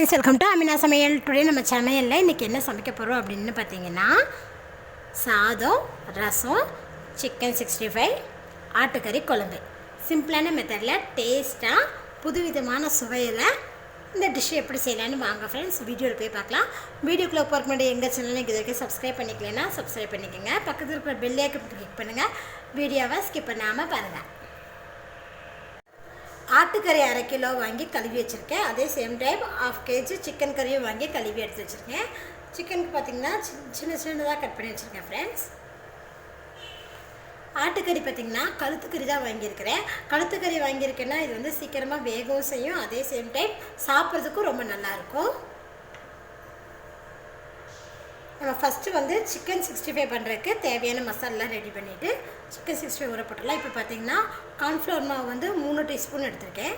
Friends, welcome to Amina சமையல். Today நம்ம சமையலில் இன்றைக்கி என்ன சமைக்க போகிறோம் அப்படின்னு பார்த்தீங்கன்னா, சாதம், ரசம், சிக்கன் 65, ஆட்டுக்கறி குழம்பு. சிம்பிளான மெத்தடில் டேஸ்ட்டாக புதுவிதமான சுவையில் இந்த டிஷ்ஷை எப்படி செய்யலான்னு வாங்க ஃப்ரெண்ட்ஸ், வீடியோவில் போய் பார்க்கலாம். வீடியோக்குள்ளே போகிறக்கு முன்னாடி எங்கள் சேனலில் இது வரைக்கும் சப்ஸ்கிரைப் பண்ணிக்கலன்னா சப்ஸ்கிரைப் பண்ணிக்கோங்க. பக்கத்தில் இருக்கிற பெல் ஐக்கன் கிளிக் பண்ணுங்கள். வீடியோவை ஸ்கிப் பண்ணாமல் பாருங்கள். ஆட்டுக்கறி 1/2 கிலோ வாங்கி கழுவி வச்சுருக்கேன். அதே சேம் டைம் 1/2 kg சிக்கன் கறியும் வாங்கி கழுவி எடுத்து வச்சுருக்கேன். சிக்கனுக்கு பார்த்திங்கன்னா சின்ன சின்னதாக கட் பண்ணி வச்சுருக்கேன் ஃப்ரெண்ட்ஸ். ஆட்டுக்கறி பார்த்திங்கன்னா கழுத்துக்கறி தான் வாங்கியிருக்கிறேன். கழுத்துக்கறி வாங்கியிருக்கேன்னா இது வந்து சீக்கிரமாக வேகவும் செய்யும். அதே சேம் டைம் சாப்பிட்றதுக்கும் ரொம்ப நல்லாயிருக்கும். நம்ம ஃபஸ்ட்டு வந்து சிக்கன் 65 பண்ணுறதுக்கு தேவையான மசாலெலாம் ரெடி பண்ணிவிட்டு சிக்கன் 65 ஊற போட்டுடலாம். இப்போ பார்த்திங்கன்னா கார்ன்ஃப்ளவர் மாவு வந்து 3 டீஸ்பூன் எடுத்திருக்கேன்.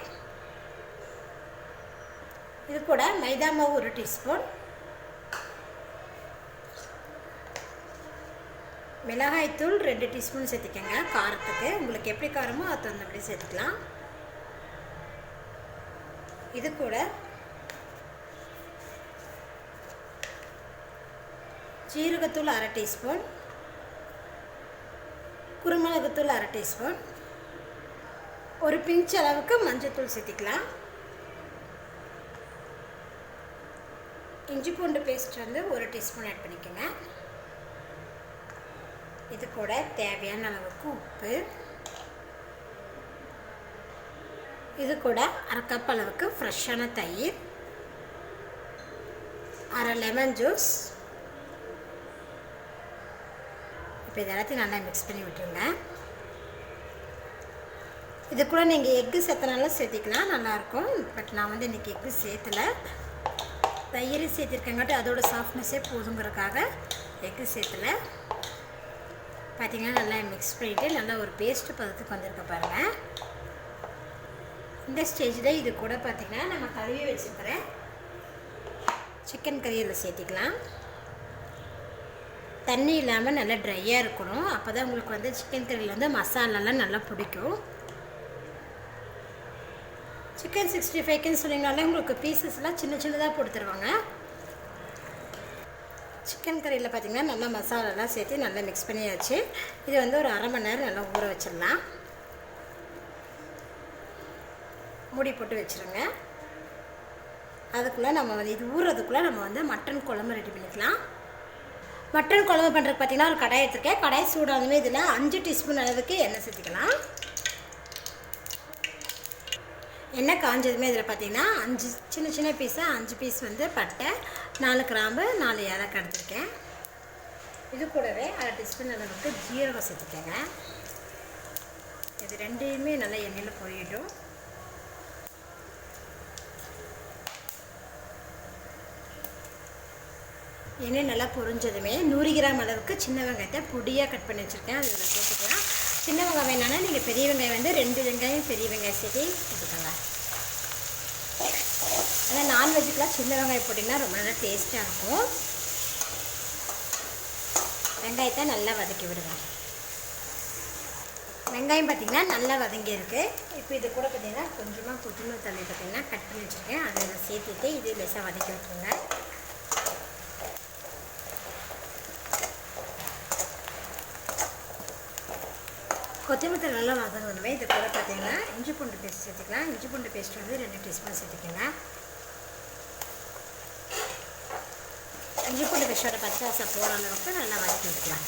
இது கூட மைதா மாவு 1 டீஸ்பூன், மிளகாய்த்தூள் 2 டீஸ்பூன் சேர்த்துக்கோங்க. காரத்துக்கு உங்களுக்கு எப்படி காரமோ அது தகுந்தபடி சேர்த்துக்கலாம். இது கூட ஜீரகத்தூள் 1/2 டீஸ்பூன், குருமிளகுத்தூள் 1/2 டீஸ்பூன், ஒரு பிஞ்ச் அளவுக்கு மஞ்சள்தூள் சேர்த்திக்கலாம். இஞ்சி பூண்டு பேஸ்ட் வந்து 1 டீஸ்பூன் ஆட் பண்ணிக்கோங்க. இது கூட தேவையான அளவுக்கு உப்பு, இது கூட 1/2 கப் அளவுக்கு ஃப்ரெஷ்ஷான தயிர், 1/2 லெமன் ஜூஸ். இப்போ இது எல்லாத்தையும் நல்லா மிக்ஸ் பண்ணி விட்டுருங்க. இது கூட நீங்கள் எக்கு சேர்த்தனாலும் சேர்த்திக்கலாம், நல்லாயிருக்கும். பட் நான் வந்து இன்றைக்கி எக்கு சேர்த்தலை, தயிர் சேர்த்திருக்கங்காட்டி அதோட சாஃப்ட்னஸே போதுங்கிறதுக்காக எக்கு சேர்த்தலை. பார்த்திங்கன்னா நல்லா மிக்ஸ் பண்ணிவிட்டு நல்லா ஒரு பேஸ்ட்டு பதத்துக்கு வந்திருக்க பாருங்கள். இந்த ஸ்டேஜில் இது கூட பார்த்திங்கன்னா நம்ம கழுவி வச்சுருக்கிற சிக்கன் கறியில் சேர்த்திக்கலாம். தண்ணி இல்லாமல் நல்லா ட்ரையாக இருக்கணும். அப்போ தான் உங்களுக்கு வந்து சிக்கன் கறியில் வந்து மசாலாலாம் நல்லா பிடிக்கும். சிக்கன் 65க்குன்னு சொன்னீங்கனாலே உங்களுக்கு பீசஸ்லாம் சின்ன சின்னதாக போட்டு தருவாங்க. சிக்கன் கறியில் பார்த்திங்கன்னா நல்லா மசாலாலாம் சேர்த்து நல்லா மிக்ஸ் பண்ணியாச்சு. இது வந்து ஒரு 1/2 மணி நேரம் நல்லா ஊற வச்சிடலாம். மூடி போட்டு வச்சுருங்க. அதுக்குள்ளே நம்ம வந்து இது ஊறுறதுக்குள்ளே நம்ம வந்து மட்டன் குழம்பு ரெடி பண்ணிக்கலாம். மட்டன் குழம்பு பண்ணுறதுக்கு பார்த்திங்கன்னா ஒரு கடாய் எடுத்துருக்கேன். கடாய் சூடானதுமே இதில் 5 டீஸ்பூன் அளவுக்கு எண்ணெய் சேர்த்துக்கலாம். எண்ணெய் காஞ்சதுமே இதில் பார்த்திங்கன்னா 5 சின்ன சின்ன பீஸாக 5 பீஸ் வந்து பட்டை, 4 கிராம்பு, 4 ஏலக்காய் எடுத்துருக்கேன். இது கூடவே 1/2 டீஸ்பூன் அளவுக்கு ஜீரகம் சேர்த்துக்கேங்க. இது ரெண்டையுமே நல்லா எண்ணெயில் பொரியட்டும். எண்ணெய் நல்லா பொரிஞ்சதுமே 100 கிராம் அளவுக்கு சின்ன வெங்காயத்தை பொடியாக கட் பண்ணி வச்சுருக்கேன். அதில் சேர்த்துக்கலாம். சின்ன வெங்காயம் வேணான்னா நீங்கள் பெரிய வெங்காயம் வந்து 2 வெங்காயம் பெரிய வெங்காயம் சேர்த்து போட்டுக்கோங்க. ஆனால் நான்வெஜ்ஜுக்கெலாம் சின்ன வெங்காயம் போட்டிங்கன்னா ரொம்ப நல்லா டேஸ்ட்டாக இருக்கும். வெங்காயத்தை நல்லா வதக்கி விடுங்க. வெங்காயம் பார்த்திங்கன்னா நல்லா வதங்கியிருக்கு. இப்போ இது கூட பார்த்திங்கன்னா கொஞ்சமாக கொத்தமல்லி தழை பார்த்திங்கன்னா கட் பண்ணி வச்சுருக்கேன். அதை சேர்த்துட்டு இது லேசாக வதக்கி விட்டுருங்க. கொத்தமல்லி நல்லா வதங்கணுமே இது கூட பார்த்திங்கன்னா இஞ்சி பூண்டு பேஸ்ட் சேர்த்துக்கலாம். இஞ்சி பூண்டு பேஸ்ட் வந்து 2 டீஸ்பூன் சேர்த்துக்கோங்க. இஞ்சி பூண்டு பேஸ்ட்டோட பச்சை வாசம் போகிற அளவுக்கு நல்லா வதக்கி விட்டுக்கலாம்.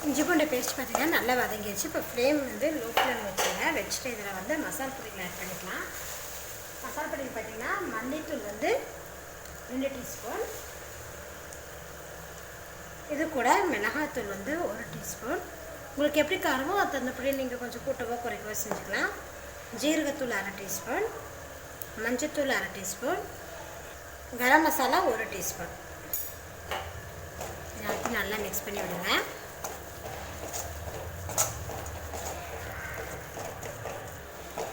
இஞ்சி பூண்டு பேஸ்ட் பார்த்திங்கன்னா நல்லா வதங்கிடுச்சு. இப்போ ஃப்ளேம் வந்து லோ ஃப்ளேம் வச்சுட்டு இதில் வந்து மசாலா பொடிகள் ஆட் பண்ணிக்கலாம். மசாலா பொடி பார்த்திங்கன்னா மல்லித்தூள் வந்து 2 டீஸ்பூன், இது கூட மிளகாய்த்தூள் வந்து 1 டீஸ்பூன். உங்களுக்கு எப்படி காரமோ அது தகுந்தபடி நீங்கள் கொஞ்சம் கூட்டவோ குறைக்கவோ செஞ்சுக்கலாம். ஜீரகத்தூள் 1/2 டீஸ்பூன், மஞ்சத்தூள் 1/2 டீஸ்பூன், கரம் மசாலா 1 டீஸ்பூன். எல்லாத்தையும் நல்லா மிக்ஸ் பண்ணி விடுங்க.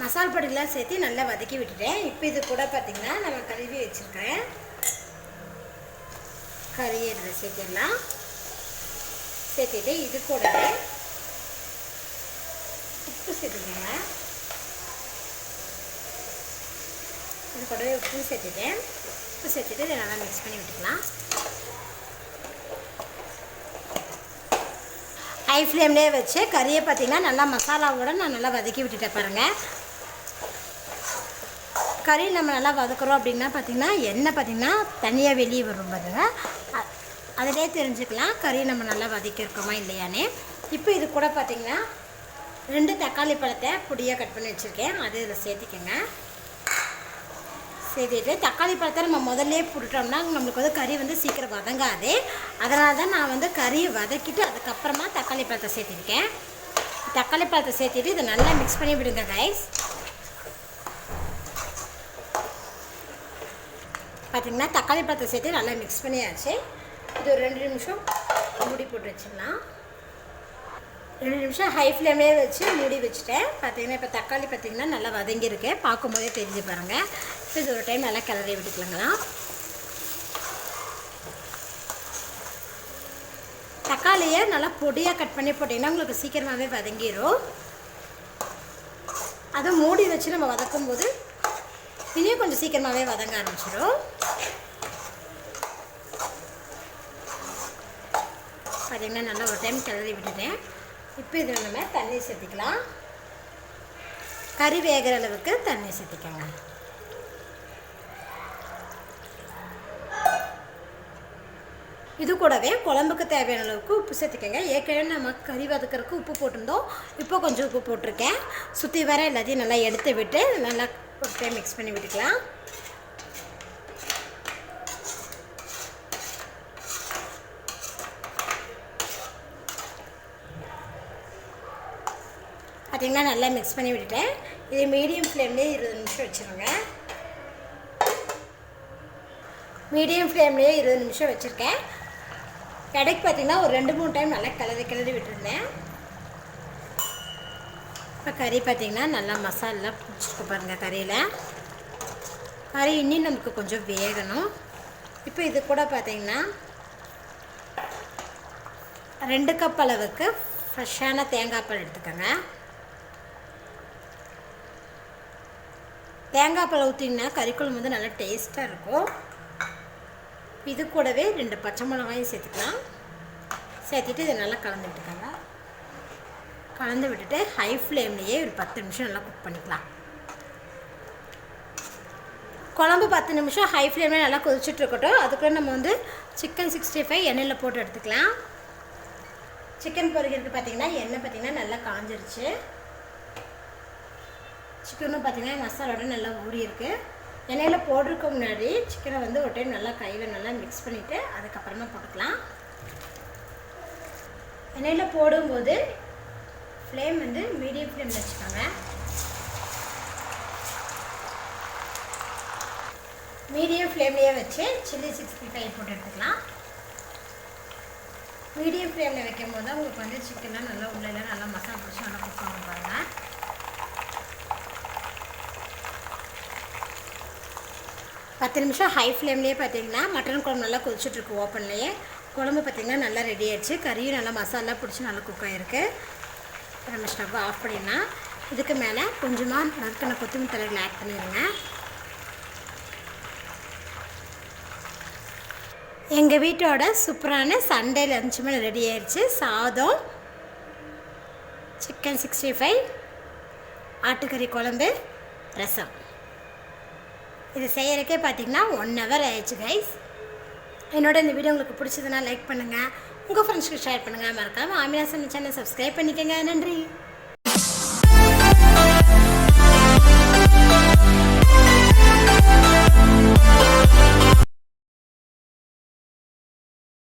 மசாலா பொடிலாம் சேர்த்து நல்லா வதக்கி விட்டுட்டேன். இப்போ இது கூட பார்த்திங்கன்னா நம்ம கழுவி வச்சுருக்கிறேன் கறியை இதில் சேர்த்திடலாம். சேர்த்துட்டு இது கூடவே உப்பு சேர்த்துக்கோங்க. இது கூடவே உப்பு சேர்த்துட்டேன். உப்பு சேர்த்துட்டு இதை நல்லா மிக்ஸ் பண்ணி விட்டுக்கலாம். ஹை ஃப்ளேம்லேயே வச்சு கறியை பார்த்திங்கன்னா நல்லா மசாலாவோட நான் நல்லா வதக்கி விட்டுட்டேன் பாருங்கள். கறி நம்ம நல்லா வதக்குறோம் அப்படின்னா பார்த்திங்கன்னா எண்ணெய் பார்த்திங்கன்னா தனியாக வெளியே வரும் பாருங்கள். அதிலே தெரிஞ்சுக்கலாம் கறி நம்ம நல்லா வதக்கியிருக்கோமா இல்லையானே. இப்போ இது கூட பார்த்திங்கன்னா 2 தக்காளி பழத்தை பொடியாக கட் பண்ணி வச்சுருக்கேன். அது இதில் சேர்த்திக்கங்க. சேர்த்துட்டு தக்காளி பழத்தை நம்ம முதல்லே போட்டுட்டோம்னா நம்மளுக்கு வந்து கறி வந்து சீக்கிரம் வதங்காது. அதனால தான் நான் வந்து கறியை வதக்கிட்டு அதுக்கப்புறமா தக்காளி பழத்தை சேர்த்திருக்கேன். தக்காளி பழத்தை சேர்த்துட்டு இதை நல்லா மிக்ஸ் பண்ணி விடுங்க கைஸ். பார்த்திங்கன்னா தக்காளி பழத்தை சேர்த்து நல்லா மிக்ஸ் பண்ணியாச்சு. இது ஒரு 2 நிமிஷம் மூடி போட்டு வச்சிடலாம். 2 நிமிஷம் ஹை ஃப்ளேம்லேயே வச்சு மூடி வச்சுட்டேன். பார்த்திங்கன்னா இப்போ தக்காளி பார்த்திங்கன்னா நல்லா வதங்கியிருக்கேன். பார்க்கும்போதே தெரிஞ்சு பாருங்கள். இப்போ இது ஒரு டைம் நல்லா கிளறி விட்டுக்கலாங்களா. தக்காளியை நல்லா பொடியாக கட் பண்ணி போட்டிங்கன்னா உங்களுக்கு சீக்கிரமாகவே வதங்கிடும். அதை மூடி வச்சு நம்ம வதக்கும் போது இன்னும் கொஞ்சம் சீக்கிரமாகவே வதங்க ஆரம்பிச்சிடும். பார்த்திங்கன்னா நல்லா ஒரு டைம் கிளறி விட்டுட்டேன். இப்போ இதில் நம்ம தண்ணி சேர்த்திக்கலாம். கறி வேகிற அளவுக்கு தண்ணி சேர்த்திக்கங்க. இது கூடவே குழம்புக்கு தேவையான அளவுக்கு உப்பு சேர்த்துக்கங்க. ஏற்கனவே நம்ம கறி வதக்கிறதுக்கு உப்பு போட்டிருந்தோம். இப்போ கொஞ்சம் உப்பு போட்டிருக்கேன். சுற்றி வர எல்லாத்தையும் நல்லா எடுத்து விட்டு நல்லா ஒரு டைம் மிக்ஸ் பண்ணி விட்டுக்கலாம். பார்த்திங்கன்னா நல்லா மிக்ஸ் பண்ணி விட்டுட்டேன். இது மீடியம் ஃப்ளேம்லேயே 20 நிமிஷம் வச்சுருங்க. மீடியம் ஃப்ளேம்லேயே 20 நிமிஷம் வச்சுருக்கேன். கடைக்கு பார்த்திங்கன்னா ஒரு 2-3 டைம் நல்லா கிளறி விட்டுருந்தேன். இப்போ கறி பார்த்திங்கன்னா நல்லா மசாலெலாம் பிடிச்சிருக்கு பாருங்கள். கறி இன்னும் நமக்கு கொஞ்சம் வேகணும். இப்போ இது கூட பார்த்திங்கன்னா 2 கப் அளவுக்கு ஃப்ரெஷ்ஷான தேங்காய் பால் எடுத்துக்கோங்க. தேங்காய் பால் ஊற்றிங்கன்னா கறிக்குழம்பு வந்து நல்லா டேஸ்ட்டாக இருக்கும். இது கூடவே 2 பச்சை மிளகாயும் சேர்த்துக்கலாம். சேர்த்துட்டு இதை நல்லா கலந்து விட்டுக்கோங்க. கலந்து விட்டுட்டு ஹை ஃப்ளேம்லேயே ஒரு 10 நிமிஷம் நல்லா குக் பண்ணிக்கலாம். குழம்பு 10 நிமிஷம் ஹை ஃப்ளேமில் நல்லா கொதிச்சுட்ருக்கட்டும். அதுக்குள்ளே நம்ம வந்து சிக்கன் 65 எண்ணெயில் போட்டு எடுத்துக்கலாம். சிக்கன் பொரிக்கிறதுக்கு பார்த்திங்கன்னா எண்ணெய் பார்த்திங்கன்னா நல்லா காஞ்சிருச்சு. சிக்கனும் பார்த்திங்கன்னா மசாலோட நல்லா ஊறி இருக்குது. எண்ணெயில் போடுறதுக்கு முன்னாடி சிக்கனை வந்து ஒரு டைம் நல்லா கையில் நல்லா மிக்ஸ் பண்ணிவிட்டு அதுக்கப்புறமா போட்டுக்கலாம். எண்ணெயில் போடும்போது ஃப்ளேம் வந்து மீடியம் ஃப்ளேமில் வச்சுக்கோங்க. மீடியம் ஃப்ளேம்லேயே வச்சு சில்லி 65 போட்டு எடுத்துக்கலாம். மீடியம் ஃப்ளேமில் வைக்கும் போது உங்களுக்கு வந்து சிக்கன்லாம் நல்லா உள்ளெல்லாம் நல்லா மசாலா பிடிச்சி நல்லா குக் பண்ணி பாருங்கள். 10 நிமிஷம் ஹை ஃப்ளேம்லேயே பார்த்திங்கன்னா மட்டன் குழம்பு நல்லா கொதிச்சுட்ருக்கு. ஓப்பன்லேயே குழம்பு பார்த்திங்கன்னா நல்லா ரெடி ஆகிடுச்சு. கறியும் நல்லா மசாலா பிடிச்சி நல்லா குக் ஆகிருக்கு. நம்ம ஸ்டவ் ஆஃப் பண்ணினா இதுக்கு மேலே கொஞ்சமாக நறுக்கின கொத்தமல்லி தழைகள் ஆட் பண்ணிடுங்க. எங்கள் வீட்டோட சூப்பரான சண்டே லஞ்சுமே ரெடி ஆயிடுச்சு. சாதம், சிக்கன் 65, ஆட்டுக்கறி குழம்பு, ரசம். இது செய்கிறக்கே பார்த்திங்கன்னா 1 hour ஆயிடுச்சு கைஸ். என்னோட இந்த வீடியோ உங்களுக்கு பிடிச்சதுன்னா லைக் பண்ணுங்கள், உங்கள் ஃப்ரெண்ட்ஸ்க்கு ஷேர் பண்ணுங்கள். மறக்காமல் ஆமினா சேனல் சப்ஸ்கிரைப் பண்ணிக்கோங்க. நன்றி.